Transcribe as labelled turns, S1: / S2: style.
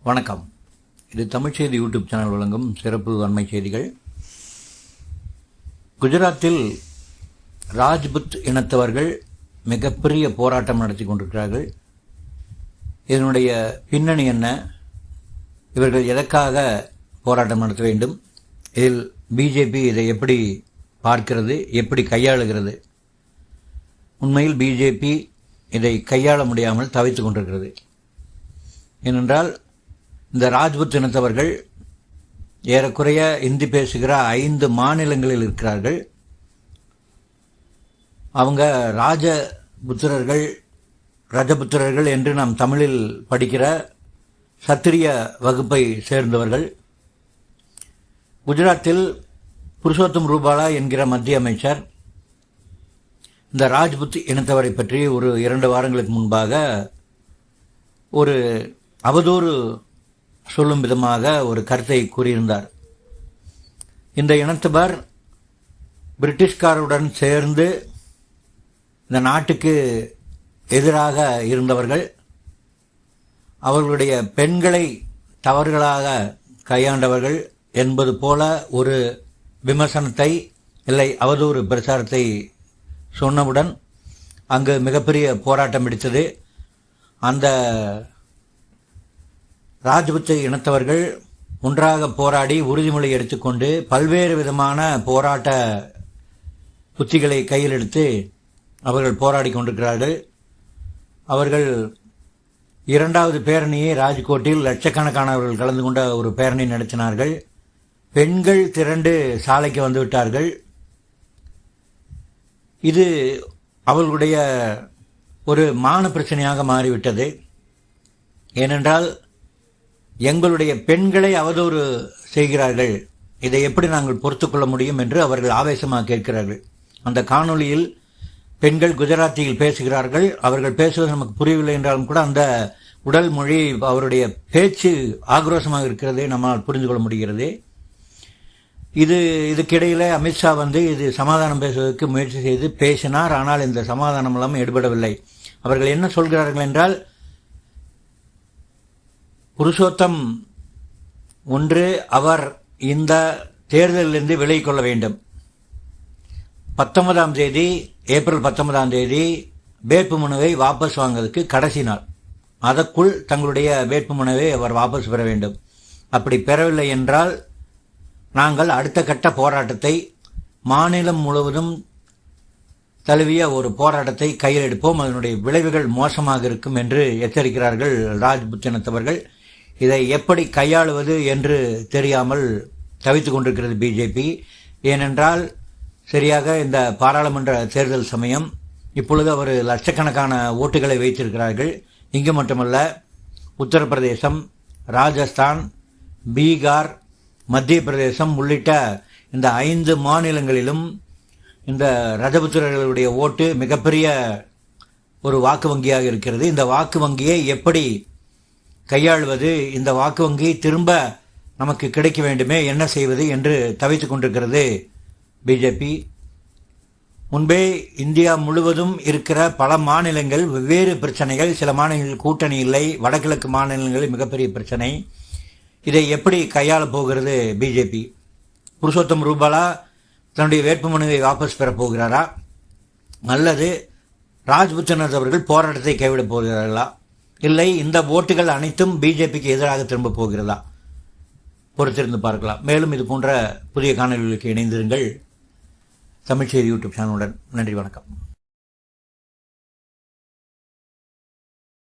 S1: வணக்கம். இது தமிழ் செய்தி யூடியூப் சேனல் வழங்கும் சிறப்பு அண்மை செய்திகள். குஜராத்தில் ராஜ்புத் இனத்தவர்கள் மிகப்பெரிய போராட்டம் நடத்தி கொண்டிருக்கிறார்கள். இதனுடைய பின்னணி என்ன? இவர்கள் எதற்காக போராட்டம் நடத்த வேண்டும்? இதில் பிஜேபி இதை எப்படி பார்க்கிறது, எப்படி கையாளுகிறது? உண்மையில் பிஜேபி இதை கையாள முடியாமல் தவித்துக் கொண்டிருக்கிறது. ஏனென்றால் இந்த ராஜ்புத் இனத்தவர்கள் ஏறக்குறைய இந்தி பேசுகிற 5 மாநிலங்களில் இருக்கிறார்கள். அவங்க ரஜபுத்திரர்கள் என்று நாம் தமிழில் படிக்கிற சத்திரிய வகுப்பை சேர்ந்தவர்கள். குஜராத்தில் புருஷோத்தம் ரூபாலா என்கிற மத்திய அமைச்சர் இந்த ராஜ்புத் இனத்தவரை பற்றி ஒரு 2 வாரங்களுக்கு முன்பாக ஒரு அவதூறு சொல்லும் விதமாக ஒரு கருத்தை கூறியிருந்தார். இந்த இனத்தவர் பிரிட்டிஷ்காரருடன் சேர்ந்து இந்த நாட்டுக்கு எதிராக இருந்தவர்கள், அவர்களுடைய பெண்களை தவறுகளாக கையாண்டவர்கள் என்பது போல ஒரு விமர்சனத்தை இல்லை அவதூறு பிரச்சாரத்தை சொன்னவுடன் அங்கு மிகப்பெரிய போராட்டம் வெடித்தது. அந்த ராஜ்புத் இனத்தவர்கள் ஒன்றாக போராடி உறுதிமொழி எடுத்துக்கொண்டு பல்வேறு விதமான போராட்ட உத்திகளை கையில் எடுத்து அவர்கள் போராடி கொண்டிருக்கிறார்கள். அவர்கள் 2வது பேரணியை ராஜ்கோட்டில் லட்சக்கணக்கானவர்கள் கலந்து கொண்ட ஒரு பேரணி நடத்தினார்கள். பெண்கள் திரண்டு சாலைக்கு வந்துவிட்டார்கள். இது அவர்களுடைய ஒரு மான பிரச்சனையாக மாறிவிட்டது. ஏனென்றால் எங்களுடைய பெண்களை அவதூறு செய்கிறார்கள், இதை எப்படி நாங்கள் பொறுத்துக்கொள்ள முடியும் என்று அவர்கள் ஆவேசமாக கேட்கிறார்கள். அந்த காணொளியில் பெண்கள் குஜராத்தியில் பேசுகிறார்கள். அவர்கள் பேசுவது நமக்கு புரியவில்லை என்றாலும் கூட அந்த உடல் மொழி, அவருடைய பேச்சு ஆக்ரோஷமாக இருக்கிறது, நம்மால் புரிந்து கொள்ள முடிகிறது. இதுக்கிடையில் அமித்ஷா இது சமாதானம் பேசுவதற்கு முயற்சி செய்து பேசினார். ஆனால் இந்த சமாதானம் எல்லாம் எடுபடவில்லை. அவர்கள் என்ன சொல்கிறார்கள் என்றால், புருஷோத்தம் ஒன்று அவர் இந்த தேர்தலிலிருந்து விலகிக் கொள்ள வேண்டும். 19ஆம் தேதி, ஏப்ரல் 19ஆம் தேதி வேட்புமனுவை வாபஸ் வாங்குவதற்கு கடைசி நாள். அதற்குள் தங்களுடைய வேட்புமனுவை அவர் வாபஸ் பெற வேண்டும். அப்படி பெறவில்லை என்றால் நாங்கள் அடுத்த கட்ட போராட்டத்தை, மாநிலம் முழுவதும் தழுவிய ஒரு போராட்டத்தை கையில் எடுப்போம், அதனுடைய விளைவுகள் மோசமாக இருக்கும் என்று எச்சரிக்கிறார்கள் ராஜ்புத் இனத்தவர்கள். இதை எப்படி கையாளுவது என்று தெரியாமல் தவித்துக் கொண்டிருக்கிறது பிஜேபி. ஏனென்றால் சரியாக இந்த பாராளுமன்ற தேர்தல் சமயம், இப்பொழுது அவர் லட்சக்கணக்கான ஓட்டுகளை வைத்திருக்கிறார்கள். இங்கு மட்டுமல்ல, உத்தரப்பிரதேசம், ராஜஸ்தான், பீகார், மத்திய பிரதேசம் உள்ளிட்ட இந்த 5 மாநிலங்களிலும் இந்த ரஜபுத்திரர்களுடைய ஓட்டு மிகப்பெரிய ஒரு வாக்கு வங்கியாக இருக்கிறது. இந்த வாக்கு வங்கியை எப்படி கையாள்வது, இந்த வாக்கு வங்கி திரும்ப நமக்கு கிடைக்க வேண்டுமே, என்ன செய்வது என்று தவித்துக் கொண்டிருக்கிறது பிஜேபி. முன்பே இந்தியா முழுவதும் இருக்கிற பல மாநிலங்கள் வெவ்வேறு பிரச்சனைகள், சில மாநிலங்கள் கூட்டணி இல்லை, வடகிழக்கு மாநிலங்களில் மிகப்பெரிய பிரச்சனை. இதை எப்படி கையாளப் போகிறது பிஜேபி? புருஷோத்தம் ரூபாலா தன்னுடைய வேட்புமனுவை வாபஸ் பெறப் போகிறாரா, அல்லது ராஜ்புத் அவர்கள் போராட்டத்தை கைவிடப் போகிறார்களா, இல்லை இந்த ஓட்டுகள் அனைத்தும் பிஜேபிக்கு எதிராக திரும்ப போகிறதா? பொறுத்திருந்து பார்க்கலாம். மேலும் இது போன்ற புதிய காணொலிகளுக்கு இணைந்திருங்கள் தமிழ் செய்தி யூடியூப் சேனலுடன். நன்றி, வணக்கம்.